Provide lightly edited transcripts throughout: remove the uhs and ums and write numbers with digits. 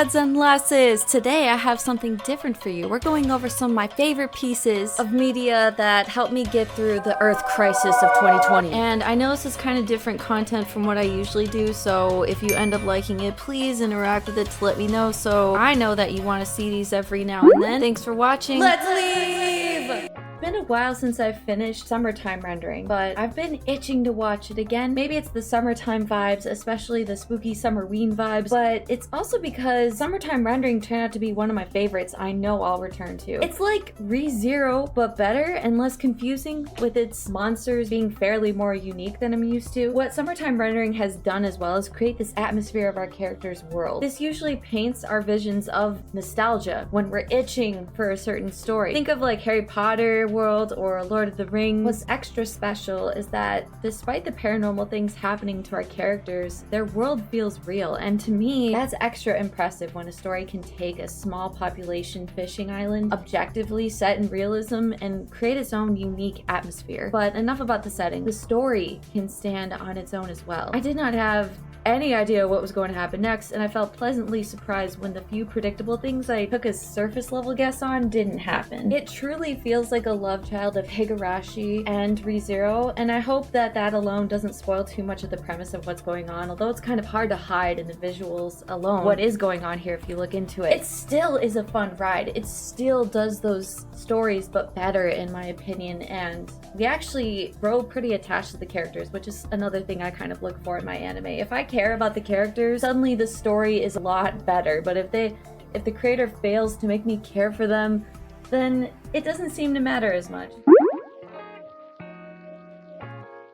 lads and lasses! Today I have something different for you. We're going over some of my favorite pieces of media that helped me get through the Earth crisis of 2020. And I know this is kind of different content from what I usually do, so if you end up liking it, please interact with it to let me know so I know that you want to see these every now and then. Thanks for watching. Let's leave! It's been a while since I've finished summertime rendering, but I've been itching to watch it again. Maybe it's the summertime vibes, especially the spooky Summerween vibes, but it's also because summertime rendering turned out to be one of my favorites I know I'll return to. It's like ReZero, but better and less confusing, with its monsters being fairly more unique than I'm used to. What summertime rendering has done as well is create this atmosphere of our character's world. This usually paints our visions of nostalgia when we're itching for a certain story. Think of like Harry Potter world or Lord of the Rings. What's extra special is that despite the paranormal things happening to our characters, their world feels real, and to me that's extra impressive when a story can take a small population fishing island, objectively set in realism, and create its own unique atmosphere. But enough about the setting. The story can stand on its own as well. I did not have any idea what was going to happen next, and I felt pleasantly surprised when the few predictable things I took a surface level guess on didn't happen. It truly feels like a love child of Higurashi and ReZero, and I hope that that alone doesn't spoil too much of the premise of what's going on, although it's kind of hard to hide in the visuals alone what is going on here if you look into it. It still is a fun ride. It still does those stories, but better in my opinion, and we actually grow pretty attached to the characters, which is another thing I kind of look for in my anime. If I care about the characters, suddenly the story is a lot better, but if the creator fails to make me care for them, then it doesn't seem to matter as much.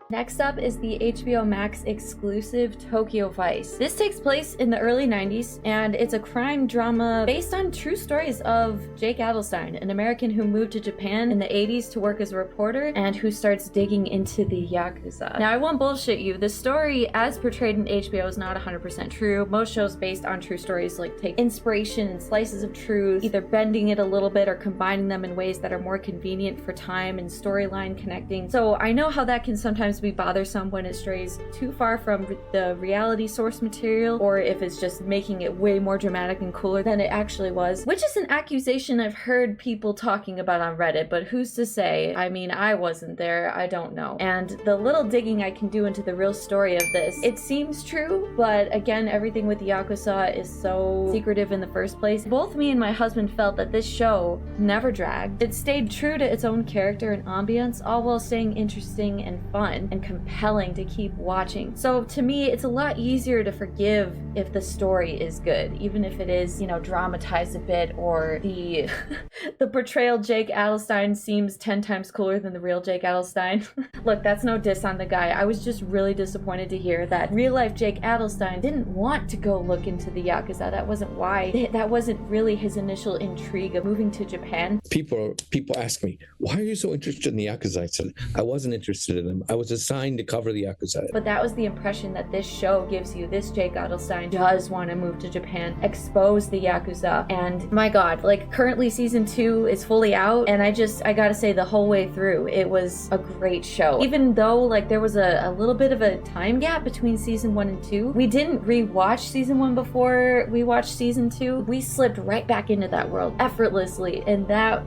Next up is the HBO Max exclusive Tokyo Vice. This takes place in the early 90s, and it's a crime drama based on true stories of Jake Adelstein, an American who moved to Japan in the 80s to work as a reporter and who starts digging into the Yakuza. Now, I won't bullshit you, the story as portrayed in HBO is not 100% true. Most shows based on true stories like take inspiration and slices of truth, either bending it a little bit or combining them in ways that are more convenient for time and storyline connecting. So I know how that can sometimes be bothersome when it strays too far from the reality source material, or if it's just making it way more dramatic and cooler than it actually was, which is an accusation I've heard people talking about on Reddit, but who's to say? I mean, I wasn't there, I don't know. And the little digging I can do into the real story of this, it seems true, but again, everything with the Yakuza is so secretive in the first place. Both me and my husband felt that this show never dragged. It stayed true to its own character and ambience, all while staying interesting and fun and compelling to keep watching. So to me, it's a lot easier to forgive if the story is good, even if it is, you know, dramatized a bit, or the the portrayal Jake Adelstein seems 10 times cooler than the real Jake Adelstein. Look, that's no diss on the guy. I was just really disappointed to hear that real life Jake Adelstein didn't want to go look into the Yakuza. That wasn't why. That wasn't really his initial intrigue of moving to Japan. People ask me, why are you so interested in the Yakuza? I said, I wasn't interested in them. I was assigned to cover the Yakuza. But that was the impression that this show gives you. This Jake Adelstein does want to move to Japan, expose the Yakuza, and my god, like currently season 2 is fully out, and I gotta say the whole way through, it was a great show. Even though like there was a little bit of a time gap between season 1 and 2, we didn't rewatch season 1 before we watched season 2. We slipped right back into that world effortlessly, and that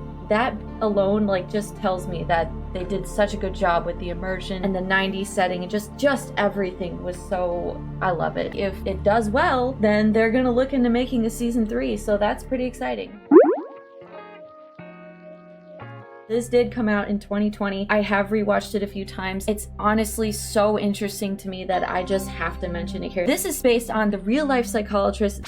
alone like just tells me that they did such a good job with the immersion and the 90s setting, and just everything was so, I love it. If it does well, then they're gonna look into making a season 3, so that's pretty exciting. This did come out in 2020. I have rewatched it a few times. It's honestly so interesting to me that I just have to mention it here. This is based on the real-life psychiatrist.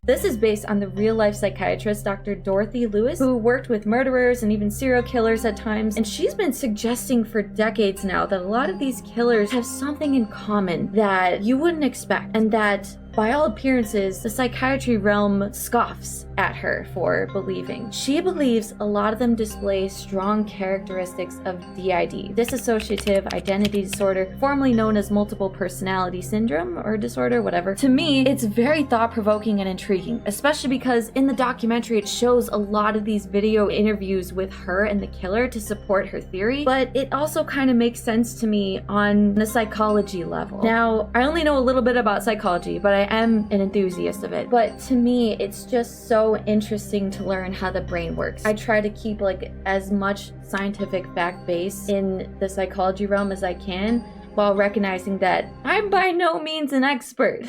This is based on the real-life psychiatrist, Dr. Dorothy Lewis, who worked with murderers and even serial killers at times, and she's been suggesting for decades now that a lot of these killers have something in common that you wouldn't expect, and that by all appearances, the psychiatry realm scoffs at her for believing. She believes a lot of them display strong characteristics of DID, dissociative identity disorder, formerly known as multiple personality syndrome or disorder, whatever. To me, it's very thought-provoking and intriguing, especially because in the documentary it shows a lot of these video interviews with her and the killer to support her theory, but it also kind of makes sense to me on the psychology level. Now, I only know a little bit about psychology, but I I am an enthusiast of it. But to me, it's just so interesting to learn how the brain works. I try to keep like as much scientific fact base in the psychology realm as I can, while recognizing that I'm by no means an expert.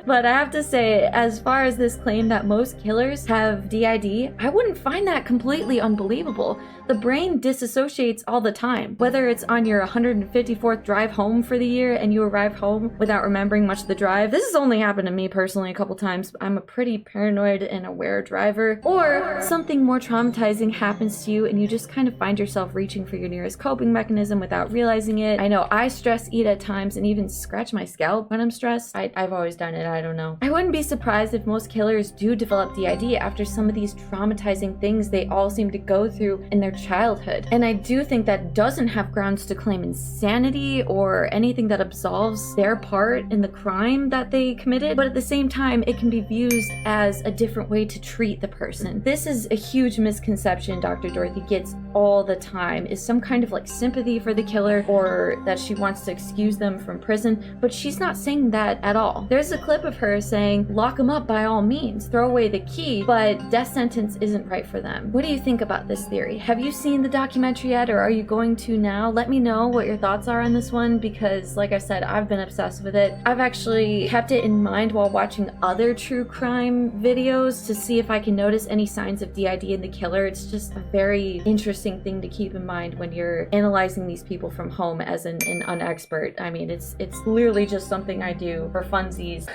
But I have to say, as far as this claim that most killers have DID, I wouldn't find that completely unbelievable. The brain disassociates all the time. Whether it's on your 154th drive home for the year and you arrive home without remembering much of the drive. This has only happened to me personally a couple times. I'm a pretty paranoid and aware driver. Or something more traumatizing happens to you and you just kind of find yourself reaching for your nearest coping mechanism without realizing it. I know I stress eat at times and even scratch my scalp when I'm stressed. I've always done it, I don't know. I wouldn't be surprised if most killers do develop DID after some of these traumatizing things they all seem to go through in their childhood. And I do think that doesn't have grounds to claim insanity or anything that absolves their part in the crime that they committed, but at the same time, it can be viewed as a different way to treat the person. This is a huge misconception Dr. Dorothy gets all the time, is some kind of like sympathy for the killer or that she wants to excuse them from prison, but she's not saying that at all. There's a clip of her saying, lock them up by all means, throw away the key, but death sentence isn't right for them. What do you think about this theory? Have you seen the documentary yet, or are you going to now? Let me know what your thoughts are on this one, because like I said, I've been obsessed with it. I've actually kept it in mind while watching other true crime videos to see if I can notice any signs of DID in the killer. It's just a very interesting thing to keep in mind when you're analyzing these people from home as an unexpert. I mean, it's literally just something I do for funsies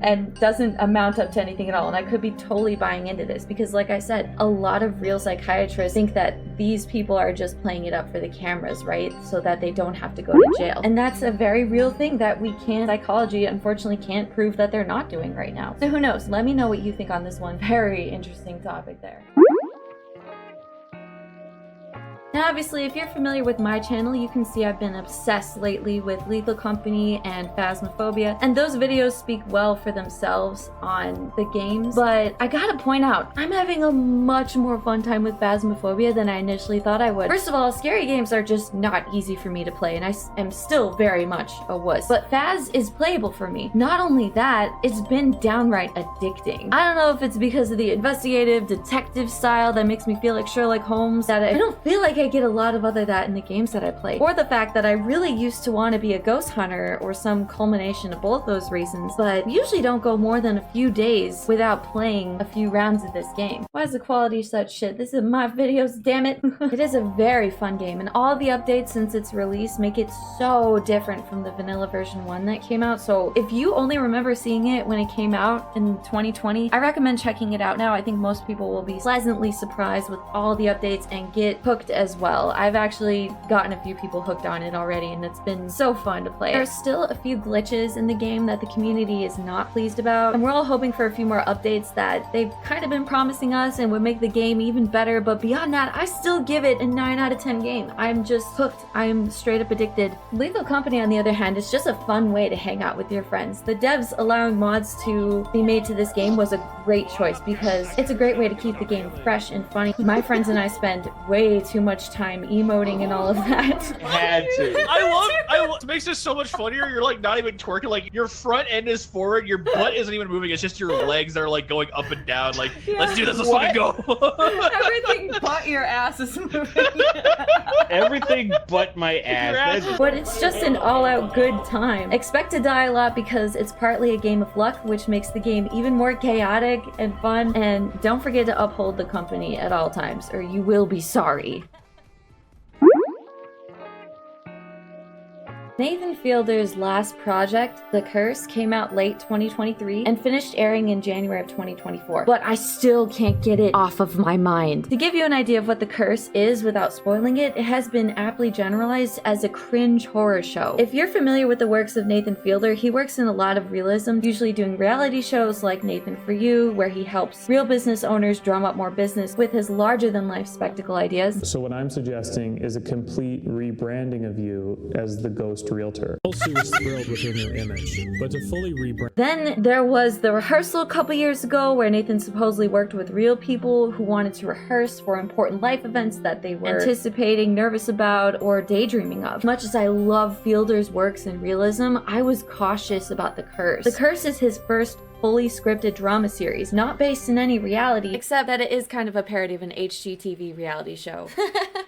and doesn't amount up to anything at all. And I could be totally buying into this because, like I said, a lot of real psychiatrists think that these people are just playing it up for the cameras, right? So that they don't have to go to jail. And that's a very real thing that psychology unfortunately can't prove that they're not doing right now. So who knows? Let me know what you think on this one. Very interesting topic there. Now, obviously, if you're familiar with my channel, you can see I've been obsessed lately with Lethal Company and Phasmophobia, and those videos speak well for themselves on the games. But I gotta point out, I'm having a much more fun time with Phasmophobia than I initially thought I would. First of all, scary games are just not easy for me to play, and I am still very much a wuss. But Phas is playable for me. Not only that, it's been downright addicting. I don't know if it's because of the investigative, detective style that makes me feel like Sherlock Holmes, that I don't feel like I get a lot of other that in the games that I play, or the fact that I really used to want to be a ghost hunter, or some culmination of both those reasons, but usually don't go more than a few days without playing a few rounds of this game. Why is the quality such shit? This is my videos, damn it. It is a very fun game, and all the updates since its release make it so different from the vanilla version 1 that came out. So if you only remember seeing it when it came out in 2020, I recommend checking it out now. I think most people will be pleasantly surprised with all the updates and get hooked as well. I've actually gotten a few people hooked on it already, and it's been so fun to play. There are still a few glitches in the game that the community is not pleased about, and we're all hoping for a few more updates that they've kind of been promising us and would make the game even better. But beyond that, I still give it a 9 out of 10 game. I'm just hooked. I'm straight up addicted. Lethal Company, on the other hand, is just a fun way to hang out with your friends. The devs allowing mods to be made to this game was a great choice because it's a great way to keep the game fresh and funny. My friends and I spend way too much time emoting and all of that. Had to. I love it makes this so much funnier. You're like not even twerking, like your front end is forward, your butt isn't even moving, it's just your legs that are like going up and down, like let's do this, let's fucking go. Everything but your ass is moving. Everything but my ass. But it's just an all-out good time. Expect to die a lot because it's partly a game of luck, which makes the game even more chaotic and fun. And don't forget to uphold the company at all times, or you will be sorry. Nathan Fielder's last project, The Curse, came out late 2023 and finished airing in January of 2024, but I still can't get it off of my mind. To give you an idea of what The Curse is without spoiling it, it has been aptly generalized as a cringe horror show. If you're familiar with the works of Nathan Fielder, he works in a lot of realism, usually doing reality shows like Nathan For You, where he helps real business owners drum up more business with his larger-than-life spectacle ideas. So what I'm suggesting is a complete rebranding of you as the ghost divorced realtor. Elsie was thrilled with her new image, but to fully rebrand. Then there was the rehearsal a couple years ago where Nathan supposedly worked with real people who wanted to rehearse for important life events that they were anticipating, nervous about, or daydreaming of. Much as I love Fielder's works in realism, I was cautious about The Curse. The Curse is his first fully scripted drama series, not based in any reality, except that it is kind of a parody of an HGTV reality show.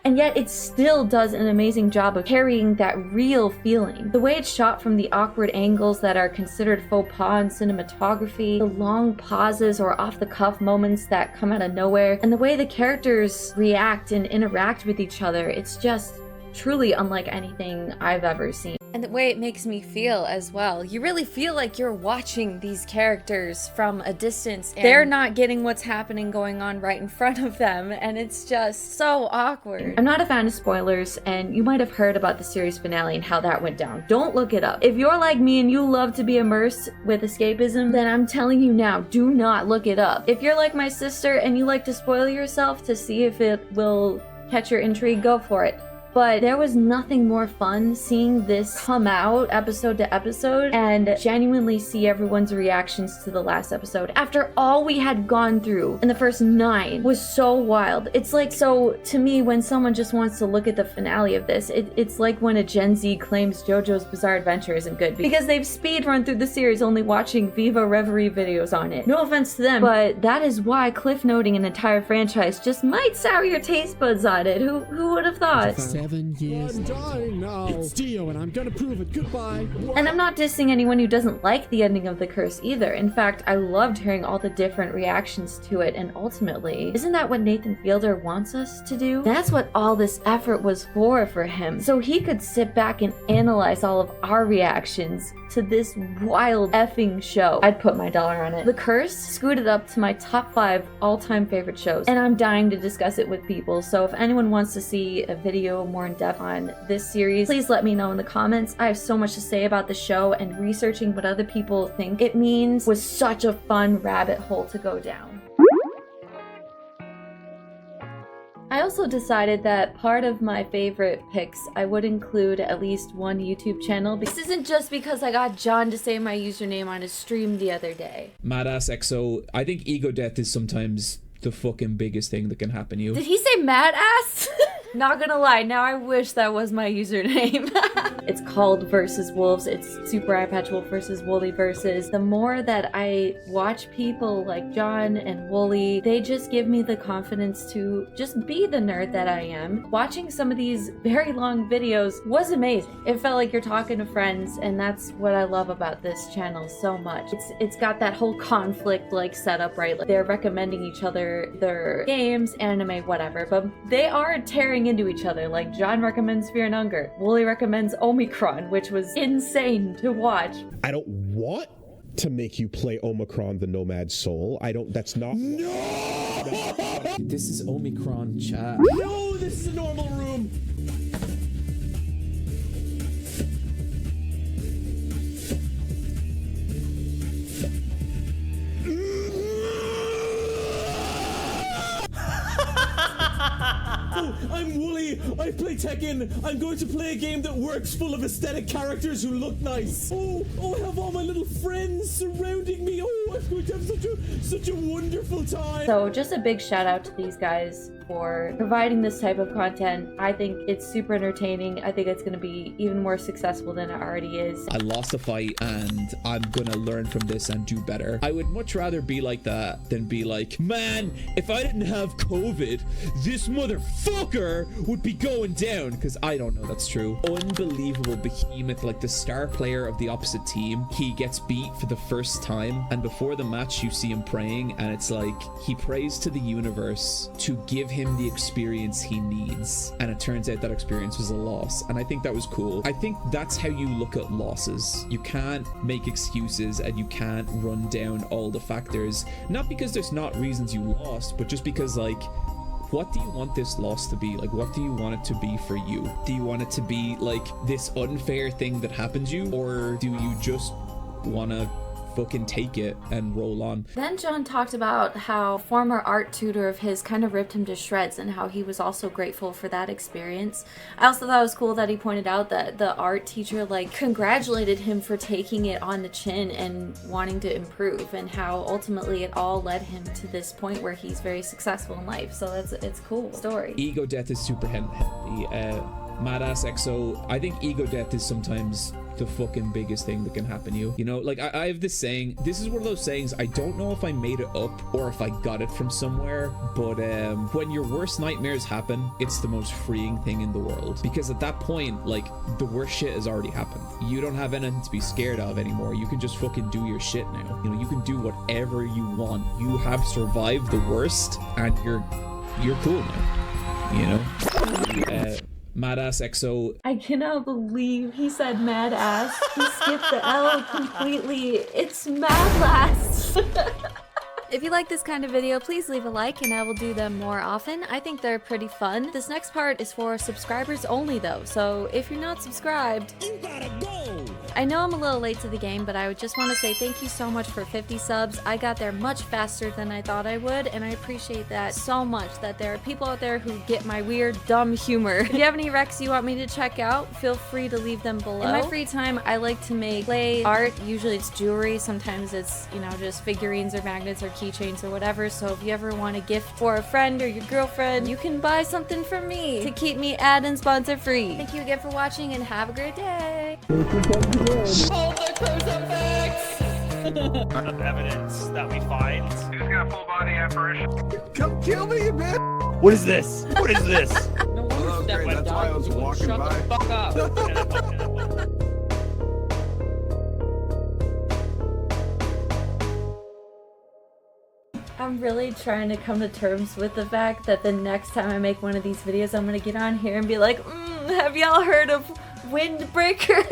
And yet it still does an amazing job of carrying that real feeling. The way it's shot from the awkward angles that are considered faux pas in cinematography, the long pauses or off-the-cuff moments that come out of nowhere, and the way the characters react and interact with each other, it's just truly unlike anything I've ever seen. And the way it makes me feel as well. You really feel like you're watching these characters from a distance and they're not getting what's happening going on right in front of them, and it's just so awkward. I'm not a fan of spoilers, and you might have heard about the series finale and how that went down. Don't look it up. If you're like me and you love to be immersed with escapism, then I'm telling you now, do not look it up. If you're like my sister and you like to spoil yourself to see if it will catch your intrigue, go for it. But there was nothing more fun seeing this come out episode to episode and genuinely see everyone's reactions to the last episode after all we had gone through in the first 9 was so wild. It's like, so to me, when someone just wants to look at the finale of this, it's like when a Gen Z claims JoJo's Bizarre Adventure isn't good because they've speed run through the series only watching Viva Reverie videos on it. No offense to them, but that is why cliff noting an entire franchise just might sour your taste buds on it. Who would have thought? 7 years. I'm dying now. It's Dio, and I'm gonna prove it. Goodbye. And I'm not dissing anyone who doesn't like the ending of The Curse either. In fact, I loved hearing all the different reactions to it, and ultimately, isn't that what Nathan Fielder wants us to do? That's what all this effort was for him. So he could sit back and analyze all of our reactions to this wild effing show. I'd put my dollar on it. The Curse scooted up to my top 5 all-time favorite shows, and I'm dying to discuss it with people, so if anyone wants to see a video more in depth on this series, please let me know in the comments. I have so much to say about the show, and researching what other people think it means was such a fun rabbit hole to go down. I also decided that part of my favorite picks, I would include at least one YouTube channel. This isn't just because I got John to say my username on his stream the other day. MadLass XO, I think ego death is sometimes the fucking biggest thing that can happen to you. Did he say MadLass? Not gonna lie, now I wish that was my username. It's called Versus Wolves. It's Super Eyepatch Wolf versus Wooly versus. The more that I watch people like John and Wooly, they just give me the confidence to just be the nerd that I am. Watching some of these very long videos was amazing. It felt like you're talking to friends, and that's what I love about this channel so much. It's got that whole conflict like setup, right? Like they're recommending each other their games, anime, whatever, but they are tearing into each other. Like John recommends Fear and Hunger, Wooly recommends Omicron, which was insane to watch. I don't want to make you play Omicron the Nomad Soul. That's not. No! This is Omicron, chat. No, this is a normal room. I'm Wooly. I play Tekken. I'm going to play a game that works, full of aesthetic characters who look nice. Oh, I have all my little friends surrounding me. Oh, I'm going to have such a wonderful time. So just a big shout out to these guys for providing this type of content. I think it's super entertaining. I think it's going to be even more successful than it already is. I lost a fight and I'm gonna learn from this and do better. I would much rather be like that than be like, man, if I didn't have COVID, this motherfucker would be going down. Because I don't know that's true. Unbelievable behemoth, like the star player of the opposite team. He gets beat for the first time, and before the match you see him praying, and it's like he prays to the universe to give him the experience he needs, and it turns out that experience was a loss. And I think that was cool. I think that's how you look at losses. You can't make excuses and you can't run down all the factors, not because there's not reasons you lost, but just because, like, what do you want this loss to be? Like, what do you want it to be for you? Do you want it to be like this unfair thing that happened to you, or do you just want to fucking take it and roll on. Then John talked about how a former art tutor of his kind of ripped him to shreds and how he was also grateful for that experience. I also thought it was cool that he pointed out that the art teacher like congratulated him for taking it on the chin and wanting to improve, and how ultimately it all led him to this point where he's very successful in life. So it's a cool story. Ego death is super heavy. MadLass XO, I think ego death is sometimes the fucking biggest thing that can happen to you. You know, like I have this saying, this is one of those sayings, I don't know if I made it up or if I got it from somewhere, but when your worst nightmares happen, it's the most freeing thing in the world. Because at that point, like, the worst shit has already happened. You don't have anything to be scared of anymore. You can just fucking do your shit now. You know, you can do whatever you want. You have survived the worst and you're cool now. You know? MadLass XO. I cannot believe he said mad ass. He skipped the L completely. It's MadLass. If you like this kind of video, please leave a like and I will do them more often. I think they're pretty fun. This next part is for subscribers only though, so if you're not subscribed, you gotta go! I know I'm a little late to the game, but I would just want to say thank you so much for 50 subs. I got there much faster than I thought I would, and I appreciate that so much, that there are people out there who get my weird, dumb humor. If you have any recs you want me to check out, feel free to leave them below. In my free time, I like to make clay art. Usually it's jewelry, sometimes it's, you know, just figurines or magnets or keychains or whatever. So if you ever want a gift for a friend or your girlfriend, you can buy something from me to keep me ad and sponsor free. Thank you again for watching and have a great day. Hold the crucifix! Of evidence that we find. Who's got a full body apparition? Come kill me, man! What is this? What is this? No wonder Oh, that great, went that's why I down. was You walking shut by. the fuck up. I'm really trying to come to terms with the fact that the next time I make one of these videos, I'm gonna get on here and be like, have y'all heard of Windbreaker?